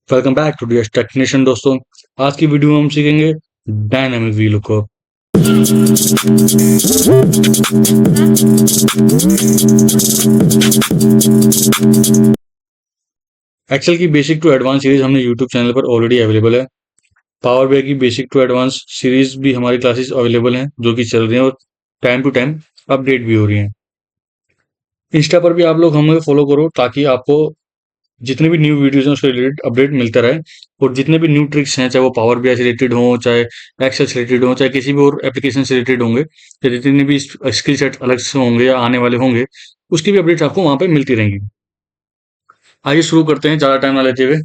Welcome back to DS technician दोस्तों। आज की वीडियो में हम सीखेंगे डायनामिक वी लुकअप। एक्सेल की बेसिक टू एडवांस सीरीज हमने यूट्यूब चैनल पर ऑलरेडी अवेलेबल है। पावर बीआई की बेसिक टू एडवांस सीरीज भी हमारी क्लासेस अवेलेबल हैं जो कि चल रही हैं और टाइम टू टाइम अपडेट भी हो रही हैं। इंस्टा पर भी आप लोग हमें फॉलो करो ताकि आपको जितने भी न्यू वीडियोस हैं उसके रिलेटेड अपडेट मिलता रहे, और जितने भी न्यू ट्रिक्स हैं, चाहे वो पावर बीआई से रिलेटेड हो, चाहे एक्सेल से रिलेटेड हो, चाहे किसी भी और एप्लीकेशन से रिलेटेड होंगे, या जितने भी स्किल सेट अलग से होंगे या आने वाले होंगे, उसकी भी अपडेट्स आपको वहां पे मिलती रहेंगी। आइए शुरू करते हैं ज़्यादा टाइम ना लेते हुए।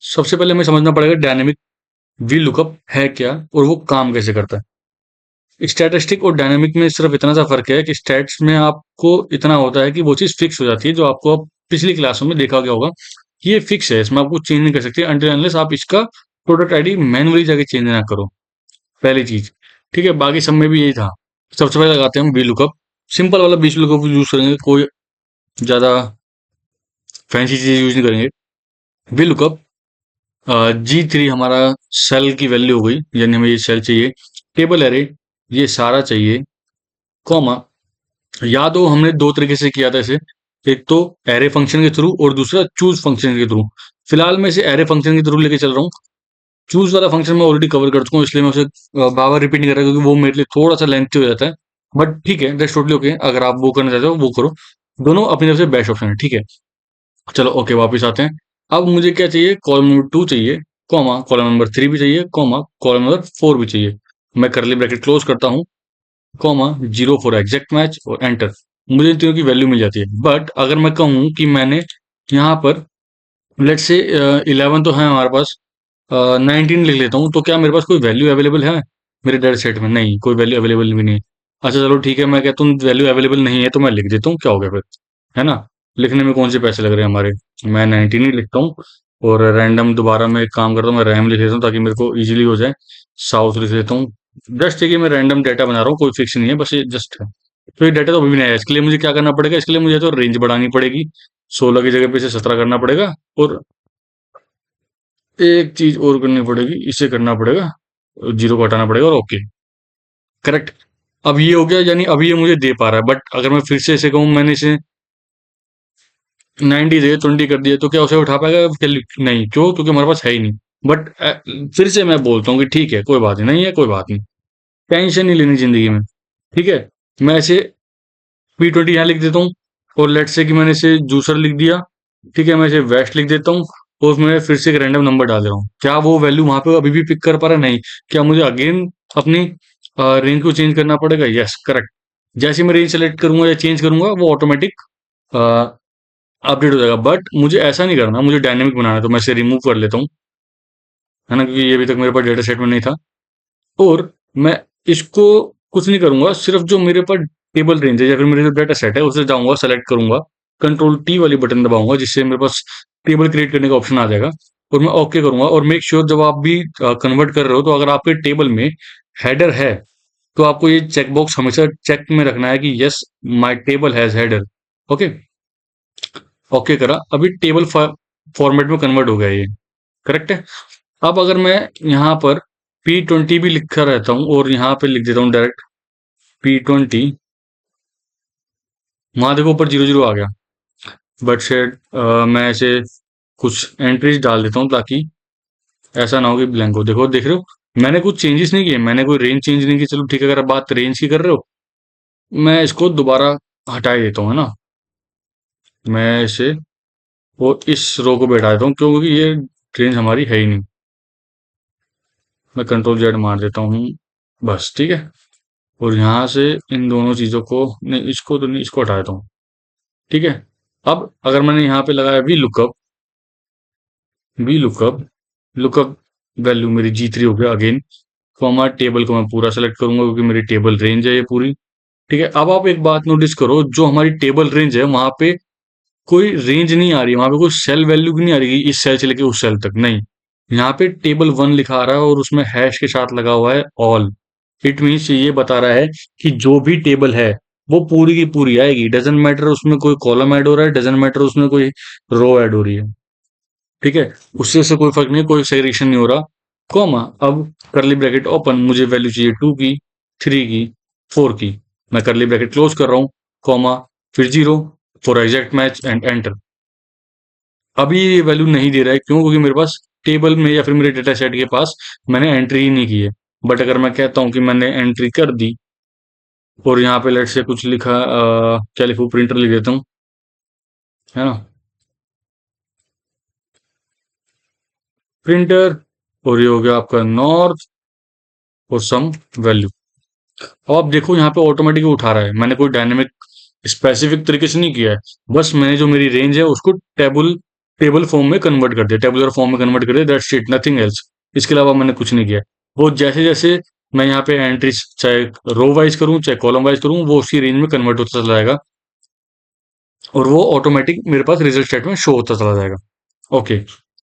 सबसे पहले हमें समझना पड़ेगा डायनेमिक वी लुकअप है क्या और वो काम कैसे करता है। स्टैटिस्टिक और डायनेमिक में सिर्फ इतना सा फर्क है कि स्टैट्स में आपको इतना होता है कि वो चीज़ फिक्स हो जाती है, जो आपको अब पिछली क्लासों में देखा गया होगा कि ये फिक्स है, इसमें आपको चेंज नहीं कर सकते अनटिल अनलेस आप इसका प्रोडक्ट आईडी मैनुअली जाके चेंज ना करो। पहली चीज, ठीक है। बाकी सब में भी यही था। सबसे पहले लगाते हैं हम वी लुकअप। सिंपल वाला वी लुकअप यूज करेंगे, कोई ज्यादा फैंसी चीज यूज नहीं करेंगे। वी लुकअप G3 हमारा सेल की वैल्यू हो गई, यानी हमें ये सेल चाहिए। टेबल एरे ये सारा चाहिए, कॉमा। याद हो हमने दो तरीके से किया था इसे, एक तो एरे फंक्शन के थ्रू और दूसरा चूज फंक्शन के थ्रू। फिलहाल मैं इसे एरे फंक्शन के थ्रू लेके चल रहा हूँ। चूज वाला फंक्शन मैं ऑलरेडी कवर कर चुका हूँ, इसलिए मैं उसे बार बार रिपीट नहीं कर रहा क्योंकि वो मेरे लिए थोड़ा सा लेंथी हो जाता है। बट ठीक है, दैट्स टोटली ओके। अगर आप वो करना चाहते हो वो करो, दोनों अपनी तरफ से बेस्ट ऑप्शन है, ठीक है। चलो ओके, वापस आते हैं। अब मुझे क्या चाहिए, कॉलम नंबर 2 चाहिए, कॉमा कॉलम नंबर 3 भी चाहिए, कॉमा कॉलम नंबर 4 भी चाहिए। मैं करली ब्रैकेट क्लोज करता हूँ, कॉमा 0 फॉर एग्जैक्ट मैच और एंटर। मुझे इन तीनों की वैल्यू मिल जाती है। बट अगर मैं कहूँ कि मैंने यहाँ पर लेट्स से 11 तो है हमारे पास, 19 लिख लेता हूँ, तो क्या मेरे पास कोई वैल्यू अवेलेबल है मेरे डेटा सेट में? नहीं, कोई वैल्यू अवेलेबल भी नहीं है। अच्छा चलो ठीक है, मैं कहता हूँ वैल्यू अवेलेबल नहीं है तो मैं लिख देता हूँ, क्या हो गया फिर, है ना। लिखने में कौन से पैसे लग रहे हैं हमारे। मैं 19 ही लिखता हूँ, और रैंडम दोबारा मैं एक काम करता हूँ, मैं रैम लिख लेता हूँ ताकि मेरे को इजीली हो जाए। साउथ लिख लेता हूँ। जस्ट ठीक है, मैं रैंडम डाटा बना रहा हूँ, कोई फिक्स नहीं है, बस ये जस्ट है। तो ये डाटा तो अभी भी नहीं आया, इसके लिए मुझे क्या करना पड़ेगा, इसके लिए मुझे तो रेंज बढ़ानी पड़ेगी। 16 की जगह पे इसे 17 करना पड़ेगा, और एक चीज और करनी पड़ेगी, इसे करना पड़ेगा, जीरो को हटाना पड़ेगा, और ओके, करेक्ट। अब ये हो गया, यानी अभी ये मुझे दे पा रहा है। बट अगर मैं फिर से इसे कहूँ मैंने इसे 90 दे 20 कर दिया, तो क्या उसे उठा पाएगा? नहीं, क्यों? क्योंकि हमारे पास है ही नहीं। बट फिर से मैं बोलता हूँ कि ठीक है, कोई बात नहीं, नहीं है कोई बात नहीं, टेंशन नहीं लेनी जिंदगी में, ठीक है। मैं इसे P20 यहाँ लिख देता हूँ, और लेट्स से कि मैंने इसे जूसर लिख दिया, ठीक है। मैं इसे वेस्ट लिख देता हूँ, और उसमें फिर से एक रैंडम नंबर डाल दे रहा हूँ। क्या वो वैल्यू वहां पे अभी भी पिक कर पा रहा है? नहीं। क्या मुझे अगेन अपनी रेंज को चेंज करना पड़ेगा? Yes, correct. जैसे मैं रेंज सेलेक्ट करूंगा या चेंज करूंगा, वो ऑटोमेटिक अपडेट हो जाएगा। बट मुझे ऐसा नहीं करना, मुझे डायनेमिक बनाना है, तो मैं इसे रिमूव कर लेता हूँ, है ना, क्योंकि ये अभी तक मेरे पास डेटा सेट में नहीं था। और मैं इसको कुछ नहीं करूंगा, सिर्फ जो मेरे पास टेबल रेंज है या फिर मेरे जो डाटा सेट है उसे जाऊंगा, सेलेक्ट करूंगा, कंट्रोल टी वाली बटन दबाऊंगा, जिससे मेरे पास टेबल क्रिएट करने का ऑप्शन आ जाएगा, और मैं ओके करूंगा। और मेक श्योर जब आप भी कन्वर्ट कर रहे हो, तो अगर आपके टेबल में हेडर है, तो आपको ये चेक बॉक्स हमेशा चेक में रखना है कि yes my table has header. Okay, okay करा, अभी टेबल फॉर्मेट में कन्वर्ट हो गया ये, करेक्ट है। अब अगर मैं यहाँ पर P20 भी लिखा रहता हूँ और यहाँ पे लिख देता हूँ डायरेक्ट P20, वहां देखो ऊपर 00 आ गया। बट शायद मैं ऐसे कुछ एंट्रीज डाल देता हूँ ताकि ऐसा ना हो कि ब्लैंक हो। देखो, देख रहे हो, मैंने कुछ चेंजेस नहीं किए, मैंने कोई रेंज चेंज नहीं की। चलो ठीक है, अगर आप बात रेंज की कर रहे हो, मैं इसको दोबारा हटा ही देता हूँ, है ना। मैं इसे वो इस रो को बैठा देता हूँ, क्योंकि ये रेंज हमारी है ही नहीं। मैं कंट्रोल जेड मार देता हूँ, बस ठीक है। और यहाँ से इन दोनों चीज़ों को, नहीं इसको तो नहीं, इसको हटा देता हूँ, ठीक है। अब अगर मैंने यहाँ पे लगाया वी लुकअप, लुकअप वैल्यू मेरी G3 हो गया अगेन, कॉमा टेबल को मैं पूरा सेलेक्ट करूंगा क्योंकि मेरी टेबल रेंज है ये पूरी, ठीक है। अब आप एक बात नोटिस करो, जो हमारी टेबल रेंज है वहां पे कोई रेंज नहीं आ रही, वहां पे कोई सेल वैल्यू भी नहीं आ रही कि इस सेल से लेके उस सेल तक, नहीं। यहाँ पे टेबल 1 लिखा आ रहा है और उसमें हैश के साथ लगा हुआ है ऑल। इट मीन्स ये बता रहा है कि जो भी टेबल है वो पूरी की पूरी आएगी, डजेंट मैटर उसमें कोई कॉलम ऐड हो रहा है, डजेंट मैटर उसमें कोई रो ऐड हो रही है। ठीक है, उससे से कोई फर्क नहीं, कोई सेग्रीगेशन नहीं हो रहा, कॉमा। अब करली ब्रैकेट ओपन, मुझे वैल्यू चाहिए 2 की, 3 की, 4 की, मैं करली ब्रैकेट क्लोज कर रहा हूँ, कॉमा, फिर 0 for exact match and enter. अभी ये वैल्यू नहीं दे रहा है, क्यों? क्योंकि मेरे पास टेबल में या फिर मेरे डेटा सेट के पास मैंने एंट्री ही नहीं की है। बट अगर मैं कहता हूँ कि मैंने एंट्री कर दी और यहाँ पे लेट से कुछ लिखा, क्या लिखूँ, प्रिंटर लिख देता हूँ, है ना, प्रिंटर, और ये हो गया आपका नॉर्थ और सम वैल्यू। अब आप देखो यहाँ पे ऑटोमेटिक उठा रहा है, मैंने कोई डायनेमिक स्पेसिफिक तरीके से नहीं किया है, बस मैंने जो मेरी रेंज है उसको टेबल टेबल फॉर्म में कन्वर्ट कर दिया, टेबुलर फॉर्म में कन्वर्ट कर दिया, दैट्स इट, नथिंग एल्स। इसके अलावा मैंने कुछ नहीं किया। वो जैसे जैसे मैं यहाँ पे एंट्रीज चाहे रो वाइज करूँ चाहे कॉलम वाइज करूँ, वो उसी रेंज में कन्वर्ट होता चला जाएगा और वो ऑटोमेटिक मेरे पास रिजल्ट स्टेट में शो होता चला जाएगा। ओके,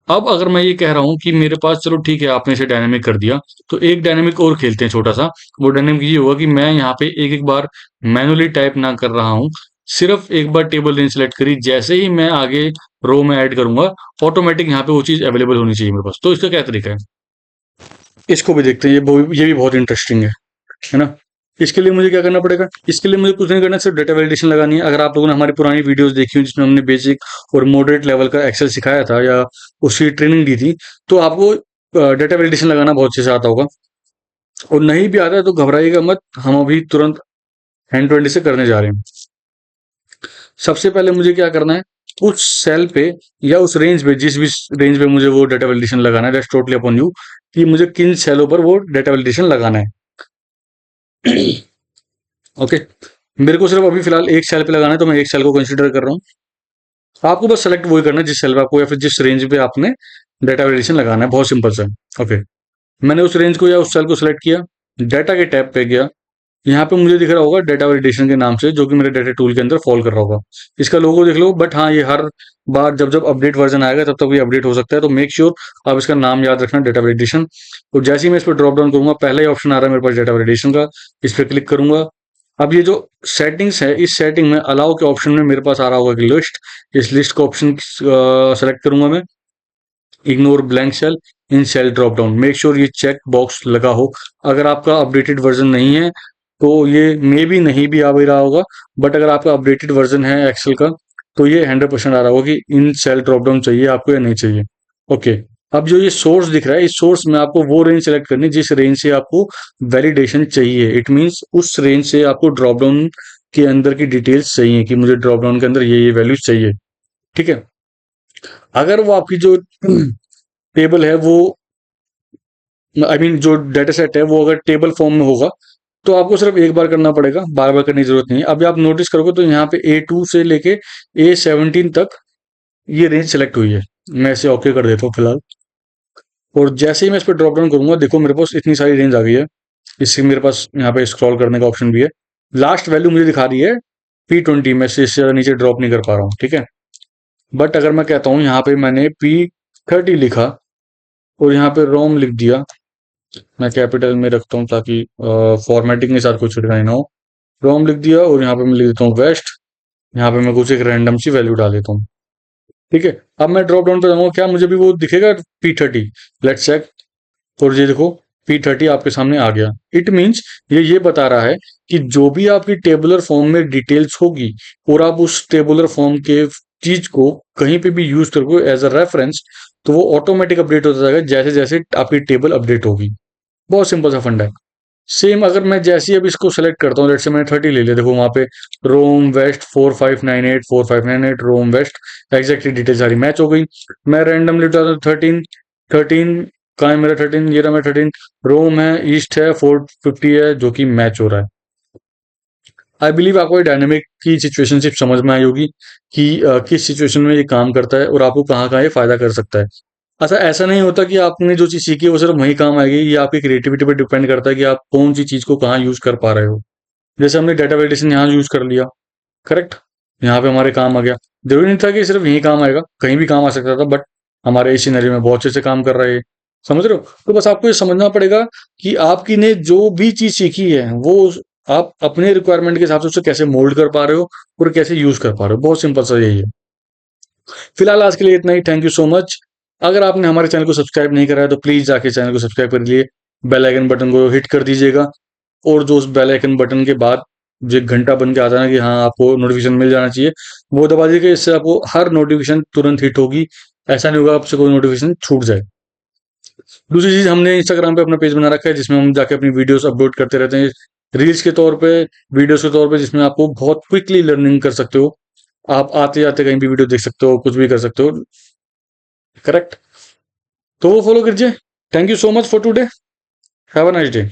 अब अगर मैं ये कह रहा हूँ कि मेरे पास, चलो ठीक है आपने इसे डायनेमिक कर दिया, तो एक डायनेमिक और खेलते हैं छोटा सा। वो डायनेमिक ये होगा कि मैं यहाँ पे एक एक बार मैनुअली टाइप ना कर रहा हूँ, सिर्फ एक बार टेबल रेंज सेलेक्ट करी, जैसे ही मैं आगे रो में ऐड करूंगा, ऑटोमेटिक यहाँ पे वो चीज अवेलेबल होनी चाहिए मेरे पास। तो इसका क्या तरीका है, इसको भी देखते हैं, ये भी बहुत इंटरेस्टिंग है ना। इसके लिए मुझे क्या करना पड़ेगा? इसके लिए मुझे कुछ नहीं करना, सिर्फ डेटा वैलिडेशन लगानी है। अगर आप लोगों ने हमारी पुरानी वीडियोस देखी हो जिसमें हमने बेसिक और मॉडरेट लेवल का एक्सेल सिखाया था या उसकी ट्रेनिंग दी थी, तो आपको डेटा वैलिडेशन लगाना बहुत अच्छे से आता होगा। और नहीं भी आता है तो घबराइएगा मत, हम अभी तुरंत हैंड ट्वेंटी से करने जा रहे हैं। सबसे पहले मुझे क्या करना है, उस सेल पे या उस रेंज पे, जिस भी रेंज पे मुझे वो डेटा वैलिडेशन लगाना है, दैट्स टोटली अपॉन यू, कि मुझे किन सेलों पर वो डेटा वैलिडेशन लगाना है। ओके, मेरे को सिर्फ अभी फिलहाल एक सेल पे लगाना है, तो मैं एक सेल को कंसीडर कर रहा हूँ। आपको बस सेलेक्ट वही करना है जिस सेल पे आपको या फिर जिस रेंज पे आपने डेटा वैलिडेशन लगाना है, बहुत सिंपल सा है। ओके, मैंने उस रेंज को या उस सेल को सिलेक्ट किया, डाटा के टैब पे गया, यहाँ पे मुझे दिख रहा होगा डेटा वैलिडेशन के नाम से, जो कि मेरे डेटा टूल के अंदर फॉल कर रहा होगा। इसका लोगो देख लो, बट हाँ, ये हर बार जब जब अपडेट वर्जन आएगा तब तक ये अपडेट हो सकता है, तो मेक श्योर आप इसका नाम याद रखना, डेटा वैलिडेशन। और जैसे ही मैं इस पर ड्रॉप डाउन करूंगा, पहला ही ऑप्शन आ रहा है मेरे पास डेटा वैलिडेशन का, इस पर क्लिक करूंगा। अब ये जो सेटिंग्स है, इस सेटिंग में अलाउ के ऑप्शन में मेरे पास आ रहा होगा कि लिस्ट, इस लिस्ट का ऑप्शन सेलेक्ट करूंगा मैं, ignore blank cell, in cell drop down, make sure ये चेक बॉक्स लगा हो। अगर आपका अपडेटेड वर्जन नहीं है तो ये मे भी नहीं भी आ भी रहा होगा, बट अगर आपका अपडेटेड वर्जन है एक्सेल का, तो ये 100% आ रहा होगा कि इन सेल ड्रॉप डाउन चाहिए आपको या नहीं चाहिए। ओके, अब जो ये सोर्स दिख रहा है, इस सोर्स में आपको वो रेंज सेलेक्ट करनी है जिस रेंज से आपको वैलिडेशन चाहिए। इट मींस उस रेंज से आपको ड्रॉप डाउन के अंदर की डिटेल्स चाहिए कि मुझे ड्रॉप डाउन के अंदर ये वैल्यूज चाहिए। ठीक है, अगर वो आपकी जो टेबल है वो, आई मीन जो डेटा सेट है वो अगर टेबल फॉर्म में होगा, तो आपको सिर्फ एक बार करना पड़ेगा, बार बार करने की जरूरत नहीं है। अभी आप नोटिस करोगे तो यहाँ पे A2 से लेके A17 तक ये रेंज सेलेक्ट हुई है। मैं इसे ओके कर देता हूँ फिलहाल, और जैसे ही मैं इस पर ड्रॉप डाउन करूंगा, देखो मेरे पास इतनी सारी रेंज आ गई है। इससे मेरे पास यहाँ पे स्क्रॉल करने का ऑप्शन भी है। लास्ट वैल्यू मुझे दिखा रही है P20, मैं इससे ज़्यादा नीचे ड्रॉप नहीं कर पा रहा हूँ, ठीक है। बट अगर मैं कहता हूँ यहाँ पे मैंने P30 लिखा और यहाँ पे रोम लिख दिया, मैं कैपिटल में रखता हूँ ताकि फॉर्मेटिंग के साथ कुछ छिड़काई ना हो। रोम लिख दिया और यहाँ पे मैं लिख देता हूँ वेस्ट, यहाँ पे मैं कुछ एक रैंडम सी वैल्यू डाल देता हूँ। ठीक है, अब मैं ड्रॉप डाउन पे जाऊंगा, क्या मुझे भी वो दिखेगा P30? लेट्स चेक, और ये देखो P30 आपके सामने आ गया। इट मीन्स ये बता रहा है कि जो भी आपकी टेबुलर फॉर्म में डिटेल्स होगी और आप उस टेबुलर फॉर्म के चीज को कहीं पे भी यूज करोगे एज अ रेफरेंस, तो वो ऑटोमेटिक अपडेट होता जाएगा जैसे जैसे आपकी टेबल अपडेट होगी। बहुत सिंपल सा फंडा है। सेम अगर मैं जैसे ही अब इसको सेलेक्ट करता हूँ, लेट्स से मैंने 30 ले लिया, देखो वहां पे रोम वेस्ट 4598 रोम वेस्ट, एग्जैक्टली डिटेल सारी मैच हो गई। मैं रैंडमली डालता हूँ 13 कहाँ है मेरा 13, ये रहा मेरा 13, रोम है, ईस्ट है, 450 है, जो कि मैच हो रहा है। आई बिलीव आपको डायनेमिक की सिचुएशनशिप समझ में आई होगी कि किस सिचुएशन में ये काम करता है और आपको कहाँ कहाँ ये फायदा कर सकता है। अच्छा, ऐसा नहीं होता कि आपने जो चीज़ सीखी है वो सिर्फ वहीं काम आएगी, ये आपकी क्रिएटिविटी पर डिपेंड करता है कि आप कौन सी चीज़ को कहाँ यूज़ कर पा रहे हो। जैसे हमने डेटा वैलिडेशन यहाँ यूज़ कर लिया, करेक्ट, यहाँ पे हमारे काम आ गया। जरूरी नहीं था कि सिर्फ यहीं काम आएगा, कहीं भी काम आ सकता था, बट हमारे इस सिनेरियो में बहुत अच्छे से काम कर रहे हैं। समझ रहे हो? तो बस आपको ये समझना पड़ेगा कि आपकी ने जो भी चीज़ सीखी है वो आप अपने रिक्वायरमेंट के हिसाब से उसे कैसे मोल्ड कर पा रहे हो और कैसे यूज़ कर पा रहे हो। बहुत सिंपल सा यही है। फिलहाल आज के लिए इतना ही। Thank you so much. अगर आपने हमारे चैनल को सब्सक्राइब नहीं करा है तो प्लीज़ जाके चैनल को सब्सक्राइब कर लिए, बेल आइकन बटन को हिट कर दीजिएगा, और जो उस बेल आइकन बटन के बाद जो एक घंटा बन के आता है ना कि हाँ आपको नोटिफिकेशन मिल जाना चाहिए, वो दबा दीजिएगा। इससे आपको हर नोटिफिकेशन तुरंत हिट होगी, ऐसा नहीं होगा आपसे कोई नोटिफिकेशन छूट जाए। दूसरी चीज़, हमने इंस्टाग्राम पे अपना पेज बना रखा है जिसमें हम जाके अपनी वीडियोस अपलोड करते रहते हैं, रील्स के तौर पे, वीडियोस के तौर पे, जिसमें आपको बहुत क्विकली लर्निंग कर सकते हो। आप आते जाते कहीं भी वीडियो देख सकते हो, कुछ भी कर सकते हो। करेक्ट? तो वो फॉलो कीजिए। Thank you so much for today. Have a nice day.